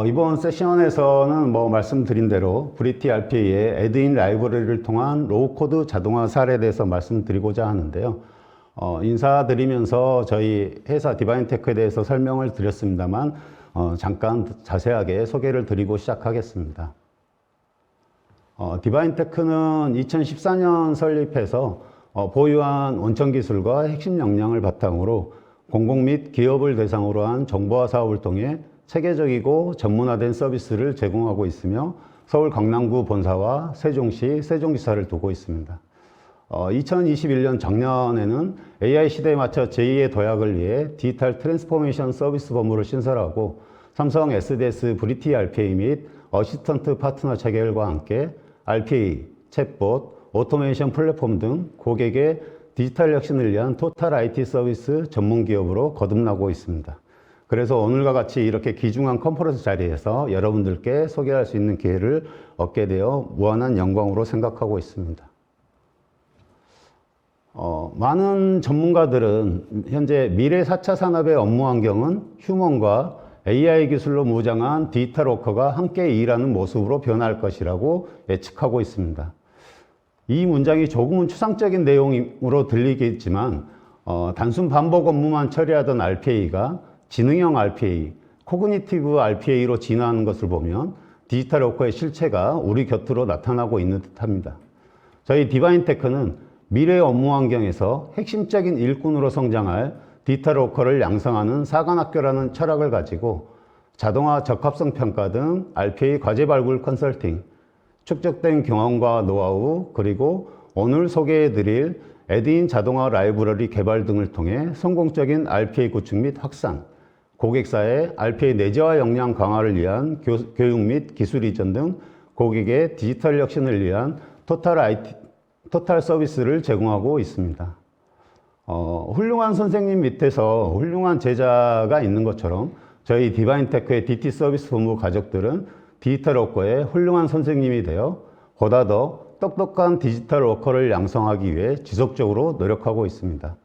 이번 세션에서는 말씀드린 대로 브리티 RPA의 애드인 라이브러리를 통한 로우코드 자동화 사례에 대해서 말씀드리고자 하는데요. 인사드리면서 저희 회사 디바인테크에 대해서 설명을 드렸습니다만 잠깐 자세하게 소개를 드리고 시작하겠습니다. 디바인테크는 2014년 설립해서 보유한 원천 기술과 핵심 역량을 바탕으로 공공 및 기업을 대상으로 한 정보화 사업을 통해 체계적이고 전문화된 서비스를 제공하고 있으며 서울 강남구 본사와 세종시 세종지사를 두고 있습니다. 2021년 작년에는 AI 시대에 맞춰 제2의 도약을 위해 디지털 트랜스포메이션 서비스 본부를 신설하고 삼성 SDS 브리티 RPA 및 어시스턴트 파트너 체계와 함께 RPA, 챗봇, 오토메이션 플랫폼 등 고객의 디지털 혁신을 위한 토탈 IT 서비스 전문 기업으로 거듭나고 있습니다. 그래서 오늘과 같이 이렇게 귀중한 컨퍼런스 자리에서 여러분들께 소개할 수 있는 기회를 얻게 되어 무한한 영광으로 생각하고 있습니다. 많은 전문가들은 현재 미래 4차 산업의 업무 환경은 휴먼과 AI 기술로 무장한 디지털 워커가 함께 일하는 모습으로 변할 것이라고 예측하고 있습니다. 이 문장이 조금은 추상적인 내용으로 들리겠지만 단순 반복 업무만 처리하던 RPA가 지능형 RPA, 코그니티브 RPA로 진화하는 것을 보면 디지털 워커의 실체가 우리 곁으로 나타나고 있는 듯합니다. 저희 디바인테크는 미래의 업무 환경에서 핵심적인 일꾼으로 성장할 디지털 워커를 양성하는 사관학교라는 철학을 가지고 자동화 적합성 평가 등 RPA 과제 발굴 컨설팅, 축적된 경험과 노하우, 그리고 오늘 소개해드릴 애드인 자동화 라이브러리 개발 등을 통해 성공적인 RPA 구축 및 확산, 고객사의 RPA 내재화 역량 강화를 위한 교육 및 기술 이전 등 고객의 디지털 혁신을 위한 토탈 서비스를 제공하고 있습니다. 훌륭한 선생님 밑에서 훌륭한 제자가 있는 것처럼 저희 디바인테크의 DT 서비스 본부 가족들은 디지털 워커의 훌륭한 선생님이 되어 보다 더 똑똑한 디지털 워커를 양성하기 위해 지속적으로 노력하고 있습니다.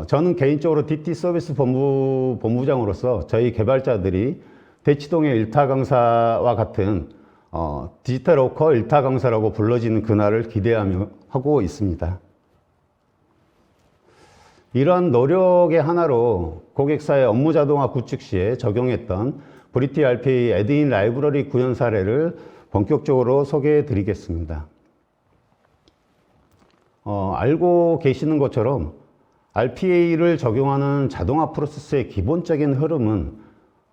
저는 개인적으로 DT 서비스 본부장으로서 저희 개발자들이 대치동의 일타 강사와 같은 디지털 워커 일타 강사라고 불러지는 그날을 기대하며 하고 있습니다. 이러한 노력의 하나로 고객사의 업무 자동화 구축 시에 적용했던 브리티 RPA 애드인 라이브러리 구현 사례를 본격적으로 소개해 드리겠습니다. 알고 계시는 것처럼 RPA를 적용하는 자동화 프로세스의 기본적인 흐름은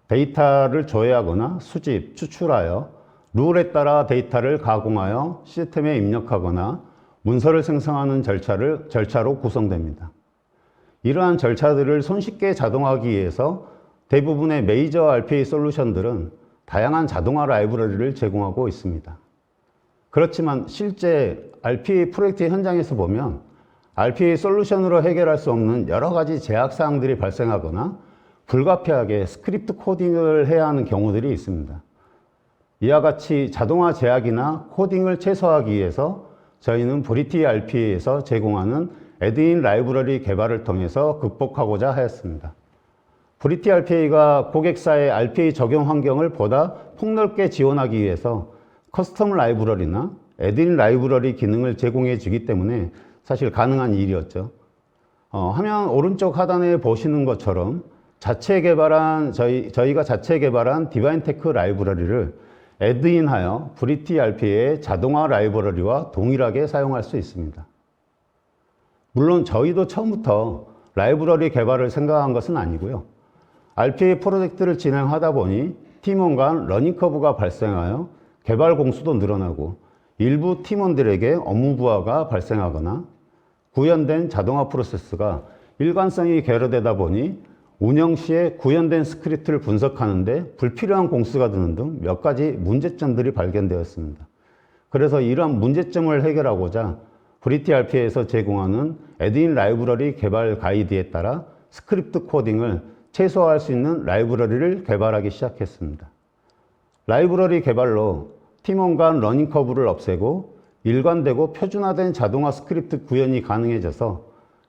데이터를 조회하거나 수집, 추출하여 룰에 따라 데이터를 가공하여 시스템에 입력하거나 문서를 생성하는 절차로 구성됩니다. 이러한 절차들을 손쉽게 자동화하기 위해서 대부분의 메이저 RPA 솔루션들은 다양한 자동화 라이브러리를 제공하고 있습니다. 그렇지만 실제 RPA 프로젝트 현장에서 보면 RPA 솔루션으로 해결할 수 없는 여러 가지 제약사항들이 발생하거나 불가피하게 스크립트 코딩을 해야 하는 경우들이 있습니다. 이와 같이 자동화 제약이나 코딩을 최소화하기 위해서 저희는 브리티 RPA에서 제공하는 애드인 라이브러리 개발을 통해서 극복하고자 하였습니다. 브리티 RPA가 고객사의 RPA 적용 환경을 보다 폭넓게 지원하기 위해서 커스텀 라이브러리나 애드인 라이브러리 기능을 제공해 주기 때문에 사실 가능한 일이었죠. 화면 오른쪽 하단에 보시는 것처럼 저희가 자체 개발한 디바인테크 라이브러리를 애드인하여 브리티 RPA의 자동화 라이브러리와 동일하게 사용할 수 있습니다. 물론 저희도 처음부터 라이브러리 개발을 생각한 것은 아니고요. RPA 프로젝트를 진행하다 보니 팀원 간 러닝커브가 발생하여 개발 공수도 늘어나고 일부 팀원들에게 업무 부하가 발생하거나 구현된 자동화 프로세스가 일관성이 결여되다 보니 운영 시에 구현된 스크립트를 분석하는데 불필요한 공수가 드는 등 몇 가지 문제점들이 발견되었습니다. 그래서 이러한 문제점을 해결하고자 브리티 RPA에서 제공하는 애드인 라이브러리 개발 가이드에 따라 스크립트 코딩을 최소화할 수 있는 라이브러리를 개발하기 시작했습니다. 라이브러리 개발로 팀원 간 러닝커브를 없애고 일관되고 표준화된 자동화 스크립트 구현이 가능해져서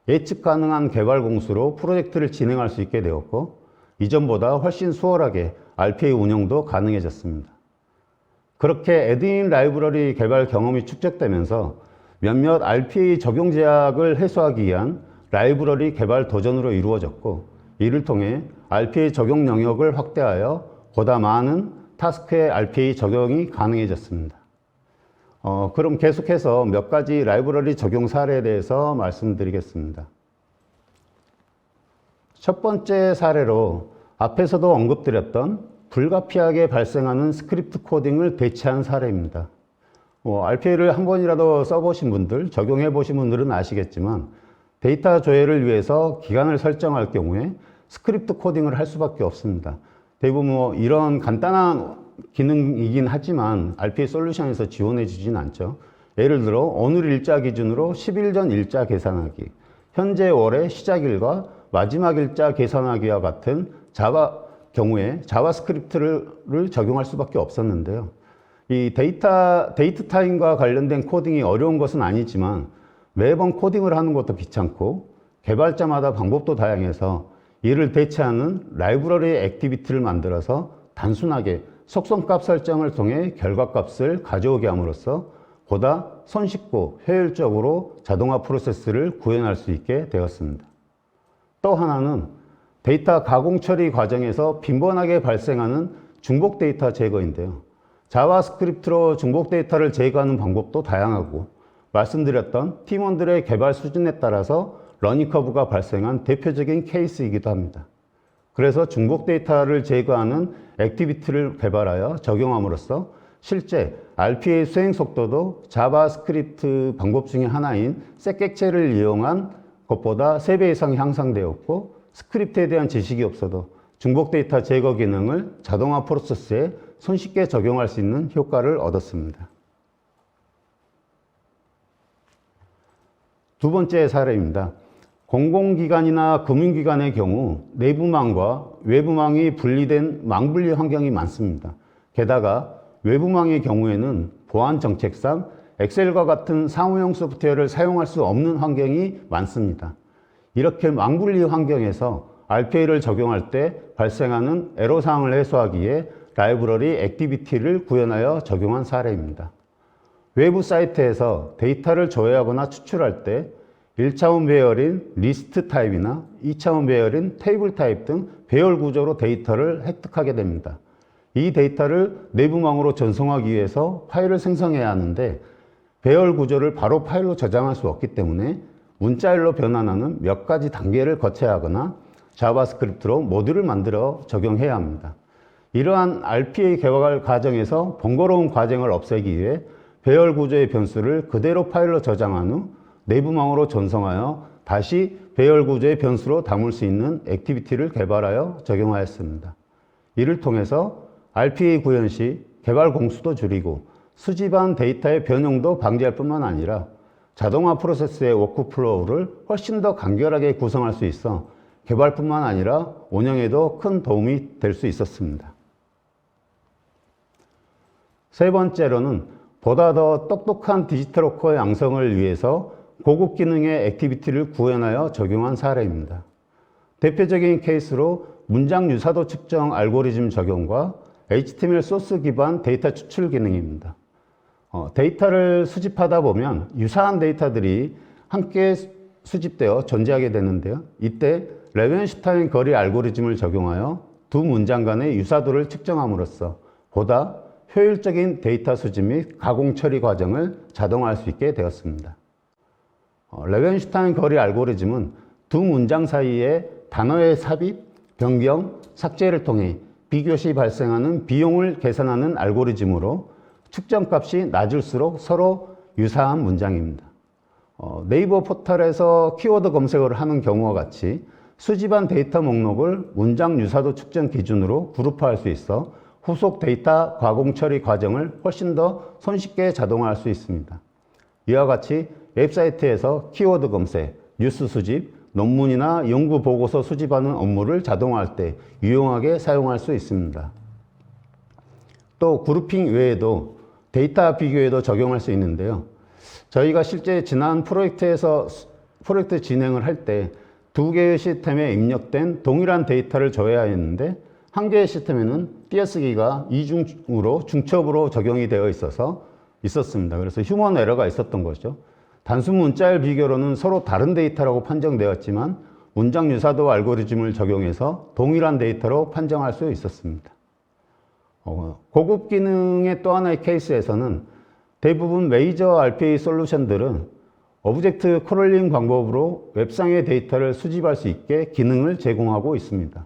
예측 가능한 개발 공수로 프로젝트를 진행할 수 있게 되었고 이전보다 훨씬 수월하게 RPA 운영도 가능해졌습니다. 그렇게 에드인 라이브러리 개발 경험이 축적되면서 몇몇 RPA 적용 제약을 해소하기 위한 라이브러리 개발 도전으로 이루어졌고, 이를 통해 RPA 적용 영역을 확대하여 보다 많은 타스크에 RPA 적용이 가능해졌습니다. 그럼 계속해서 몇 가지 라이브러리 적용 사례에 대해서 말씀드리겠습니다. 첫 번째 사례로 앞에서도 언급드렸던 불가피하게 발생하는 스크립트 코딩을 대체한 사례입니다. RPA를 한 번이라도 써보신 분들, 적용해 보신 분들은 아시겠지만 데이터 조회를 위해서 기간을 설정할 경우에 스크립트 코딩을 할 수밖에 없습니다. 대부분 이런 간단한 기능이긴 하지만 RPA 솔루션에서 지원해 주진 않죠. 예를 들어 오늘 일자 기준으로 10일 전 일자 계산하기, 현재 월의 시작일과 마지막 일자 계산하기와 같은 자바 경우에 자바스크립트를 적용할 수밖에 없었는데요. 이 데이트 타임과 관련된 코딩이 어려운 것은 아니지만 매번 코딩을 하는 것도 귀찮고 개발자마다 방법도 다양해서 이를 대체하는 라이브러리 액티비티를 만들어서 단순하게 속성값 설정을 통해 결과값을 가져오게 함으로써 보다 손쉽고 효율적으로 자동화 프로세스를 구현할 수 있게 되었습니다. 또 하나는 데이터 가공 처리 과정에서 빈번하게 발생하는 중복 데이터 제거인데요. 자바스크립트로 중복 데이터를 제거하는 방법도 다양하고 말씀드렸던 팀원들의 개발 수준에 따라서 러닝 커브가 발생한 대표적인 케이스이기도 합니다. 그래서 중복 데이터를 제거하는 액티비티를 개발하여 적용함으로써 실제 RPA 수행 속도도 자바스크립트 방법 중에 하나인 셋객체를 이용한 것보다 3배 이상 향상되었고, 스크립트에 대한 지식이 없어도 중복 데이터 제거 기능을 자동화 프로세스에 손쉽게 적용할 수 있는 효과를 얻었습니다. 두 번째 사례입니다. 공공기관이나 금융기관의 경우 내부망과 외부망이 분리된 망분리 환경이 많습니다. 게다가 외부망의 경우에는 보안 정책상 엑셀과 같은 사무용 소프트웨어를 사용할 수 없는 환경이 많습니다. 이렇게 망분리 환경에서 RPA를 적용할 때 발생하는 애로사항을 해소하기 위해 라이브러리 액티비티를 구현하여 적용한 사례입니다. 외부 사이트에서 데이터를 조회하거나 추출할 때 1차원 배열인 리스트 타입이나 2차원 배열인 테이블 타입 등 배열 구조로 데이터를 획득하게 됩니다. 이 데이터를 내부망으로 전송하기 위해서 파일을 생성해야 하는데 배열 구조를 바로 파일로 저장할 수 없기 때문에 문자열로 변환하는 몇 가지 단계를 거쳐야 하거나 자바스크립트로 모듈을 만들어 적용해야 합니다. 이러한 RPA 개발 과정에서 번거로운 과정을 없애기 위해 배열 구조의 변수를 그대로 파일로 저장한 후 내부망으로 전송하여 다시 배열 구조의 변수로 담을 수 있는 액티비티를 개발하여 적용하였습니다. 이를 통해서 RPA 구현 시 개발 공수도 줄이고 수집한 데이터의 변형도 방지할 뿐만 아니라 자동화 프로세스의 워크플로우를 훨씬 더 간결하게 구성할 수 있어 개발뿐만 아니라 운영에도 큰 도움이 될 수 있었습니다. 세 번째로는 보다 더 똑똑한 디지털 워커의 양성을 위해서 고급 기능의 액티비티를 구현하여 적용한 사례입니다. 대표적인 케이스로 문장 유사도 측정 알고리즘 적용과 HTML 소스 기반 데이터 추출 기능입니다. 데이터를 수집하다 보면 유사한 데이터들이 함께 수집되어 존재하게 되는데요. 이때 레벤슈타인 거리 알고리즘을 적용하여 두 문장 간의 유사도를 측정함으로써 보다 효율적인 데이터 수집 및 가공 처리 과정을 자동화할 수 있게 되었습니다. 레벤슈타인 거리 알고리즘은 두 문장 사이에 단어의 삽입, 변경, 삭제를 통해 비교 시 발생하는 비용을 계산하는 알고리즘으로 측정값이 낮을수록 서로 유사한 문장입니다. 네이버 포털에서 키워드 검색어를 하는 경우와 같이 수집한 데이터 목록을 문장 유사도 측정 기준으로 그룹화할 수 있어 후속 데이터 가공 처리 과정을 훨씬 더 손쉽게 자동화할 수 있습니다. 이와 같이 웹사이트에서 키워드 검색, 뉴스 수집, 논문이나 연구 보고서 수집하는 업무를 자동화할 때 유용하게 사용할 수 있습니다. 또 그룹핑 외에도 데이터 비교에도 적용할 수 있는데요. 저희가 실제 지난 프로젝트 진행을 할 때 두 개의 시스템에 입력된 동일한 데이터를 조회하였는데 한 개의 시스템에는 띄어쓰기가 이중으로 중첩으로 적용이 되어 있었습니다. 그래서 휴먼 에러가 있었던 거죠. 단순 문자열 비교로는 서로 다른 데이터라고 판정되었지만 문장 유사도 알고리즘을 적용해서 동일한 데이터로 판정할 수 있었습니다. 고급 기능의 또 하나의 케이스에서는 대부분 메이저 RPA 솔루션들은 오브젝트 크롤링 방법으로 웹상의 데이터를 수집할 수 있게 기능을 제공하고 있습니다.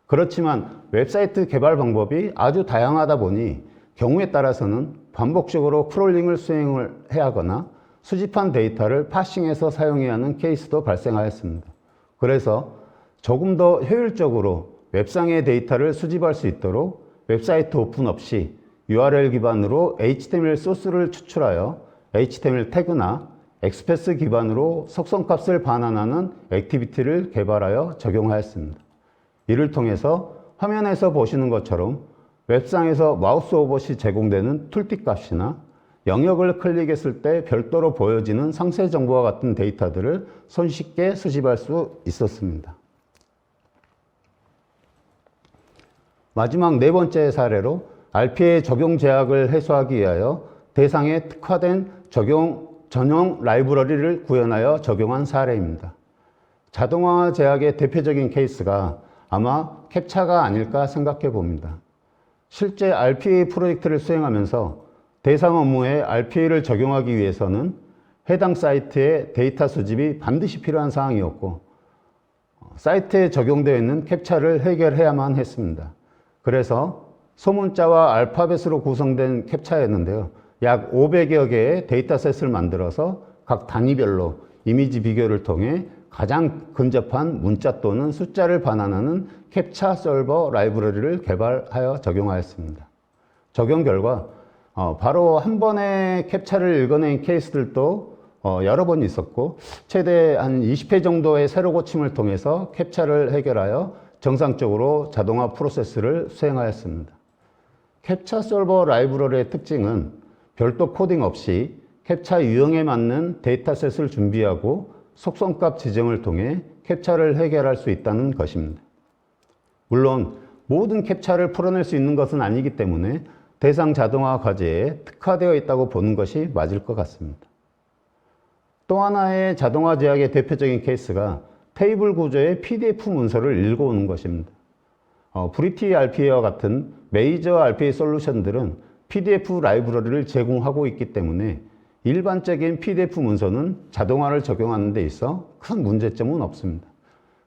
그렇지만 웹사이트 개발 방법이 아주 다양하다 보니 경우에 따라서는 반복적으로 크롤링을 수행을 해야 하거나 수집한 데이터를 파싱해서 사용해야 하는 케이스도 발생하였습니다. 그래서 조금 더 효율적으로 웹상의 데이터를 수집할 수 있도록 웹사이트 오픈 없이 URL 기반으로 HTML 소스를 추출하여 HTML 태그나 엑스패스 기반으로 속성값을 반환하는 액티비티를 개발하여 적용하였습니다. 이를 통해서 화면에서 보시는 것처럼 웹상에서 마우스 오버시 제공되는 툴팁 값이나 영역을 클릭했을 때 별도로 보여지는 상세 정보와 같은 데이터들을 손쉽게 수집할 수 있었습니다. 마지막 네 번째 사례로 RPA 적용 제약을 해소하기 위하여 대상에 특화된 전용 라이브러리를 구현하여 적용한 사례입니다. 자동화 제약의 대표적인 케이스가 아마 캡차가 아닐까 생각해 봅니다. 실제 RPA 프로젝트를 수행하면서 대상 업무에 RPA를 적용하기 위해서는 해당 사이트의 데이터 수집이 반드시 필요한 사항이었고 사이트에 적용되어 있는 캡차를 해결해야만 했습니다. 그래서 소문자와 알파벳으로 구성된 캡차였는데요. 약 500여 개의 데이터셋을 만들어서 각 단위별로 이미지 비교를 통해 가장 근접한 문자 또는 숫자를 반환하는 캡차 솔버 라이브러리를 개발하여 적용하였습니다. 적용 결과 바로 한 번에 캡차를 읽어낸 케이스들도 여러 번 있었고 최대 한 20회 정도의 새로 고침을 통해서 캡차를 해결하여 정상적으로 자동화 프로세스를 수행하였습니다. 캡차 솔버 라이브러리의 특징은 별도 코딩 없이 캡차 유형에 맞는 데이터셋을 준비하고 속성값 지정을 통해 캡차를 해결할 수 있다는 것입니다. 물론 모든 캡차를 풀어낼 수 있는 것은 아니기 때문에 대상 자동화 과제에 특화되어 있다고 보는 것이 맞을 것 같습니다. 또 하나의 자동화 제약의 대표적인 케이스가 테이블 구조의 PDF 문서를 읽어오는 것입니다. 브리티 RPA와 같은 메이저 RPA 솔루션들은 PDF 라이브러리를 제공하고 있기 때문에 일반적인 PDF 문서는 자동화를 적용하는 데 있어 큰 문제점은 없습니다.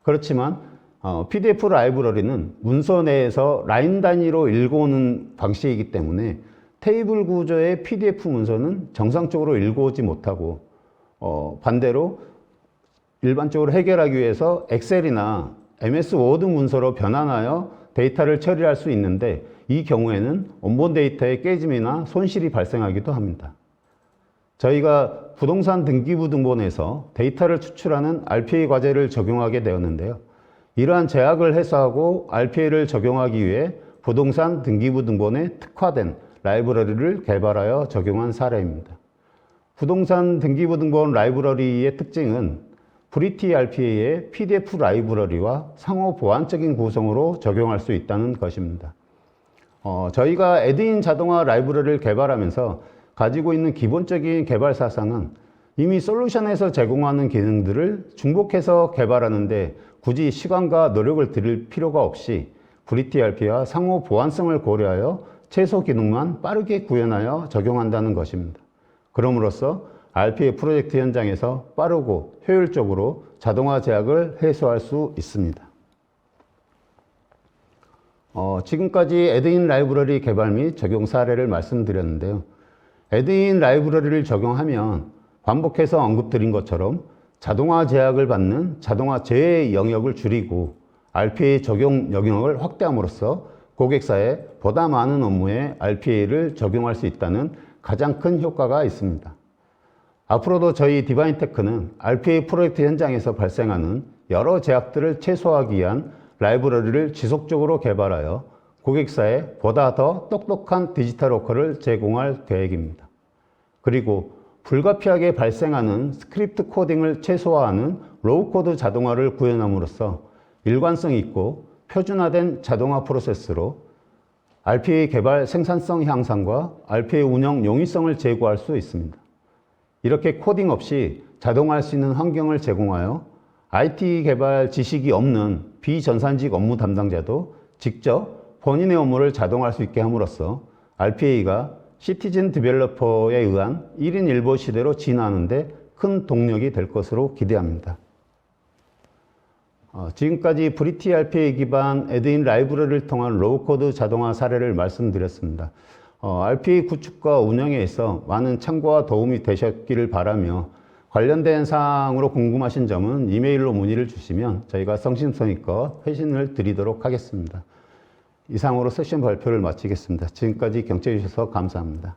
그렇지만 PDF 라이브러리는 문서 내에서 라인 단위로 읽어오는 방식이기 때문에 테이블 구조의 PDF 문서는 정상적으로 읽어오지 못하고 반대로 일반적으로 해결하기 위해서 엑셀이나 MS 워드 문서로 변환하여 데이터를 처리할 수 있는데 이 경우에는 원본 데이터의 깨짐이나 손실이 발생하기도 합니다. 저희가 부동산 등기부등본에서 데이터를 추출하는 RPA 과제를 적용하게 되었는데요. 이러한 제약을 해소하고 RPA를 적용하기 위해 부동산 등기부등본에 특화된 라이브러리를 개발하여 적용한 사례입니다. 부동산 등기부등본 라이브러리의 특징은 브리티 RPA의 PDF 라이브러리와 상호 보완적인 구성으로 적용할 수 있다는 것입니다. 저희가 에드인 자동화 라이브러리를 개발하면서 가지고 있는 기본적인 개발 사상은 이미 솔루션에서 제공하는 기능들을 중복해서 개발하는데 굳이 시간과 노력을 들일 필요가 없이 브리티 RPA와 상호 보완성을 고려하여 최소 기능만 빠르게 구현하여 적용한다는 것입니다. 그럼으로써 RPA 프로젝트 현장에서 빠르고 효율적으로 자동화 제약을 해소할 수 있습니다. 지금까지 에드인 라이브러리 개발 및 적용 사례를 말씀드렸는데요. 에드인 라이브러리를 적용하면 반복해서 언급드린 것처럼 자동화 제약을 받는 자동화 제외의 영역을 줄이고 RPA 적용 영역을 확대함으로써 고객사에 보다 많은 업무에 RPA를 적용할 수 있다는 가장 큰 효과가 있습니다. 앞으로도 저희 디바인테크는 RPA 프로젝트 현장에서 발생하는 여러 제약들을 최소화하기 위한 라이브러리를 지속적으로 개발하여 고객사에 보다 더 똑똑한 디지털 워커를 제공할 계획입니다. 그리고 불가피하게 발생하는 스크립트 코딩을 최소화하는 로우 코드 자동화를 구현함으로써 일관성 있고 표준화된 자동화 프로세스로 RPA 개발 생산성 향상과 RPA 운영 용이성을 제고할 수 있습니다. 이렇게 코딩 없이 자동화할 수 있는 환경을 제공하여 IT 개발 지식이 없는 비전산직 업무 담당자도 직접 본인의 업무를 자동화할 수 있게 함으로써 RPA가 시티즌 디벨로퍼에 의한 1인 1보 시대로 진화하는 데 큰 동력이 될 것으로 기대합니다. 지금까지 브리티 RPA 기반 에드인 라이브러리를 통한 로우코드 자동화 사례를 말씀드렸습니다. RPA 구축과 운영에 있어 많은 참고와 도움이 되셨기를 바라며 관련된 사항으로 궁금하신 점은 이메일로 문의를 주시면 저희가 성심성의껏 회신을 드리도록 하겠습니다. 이상으로 세션 발표를 마치겠습니다. 지금까지 경청해 주셔서 감사합니다.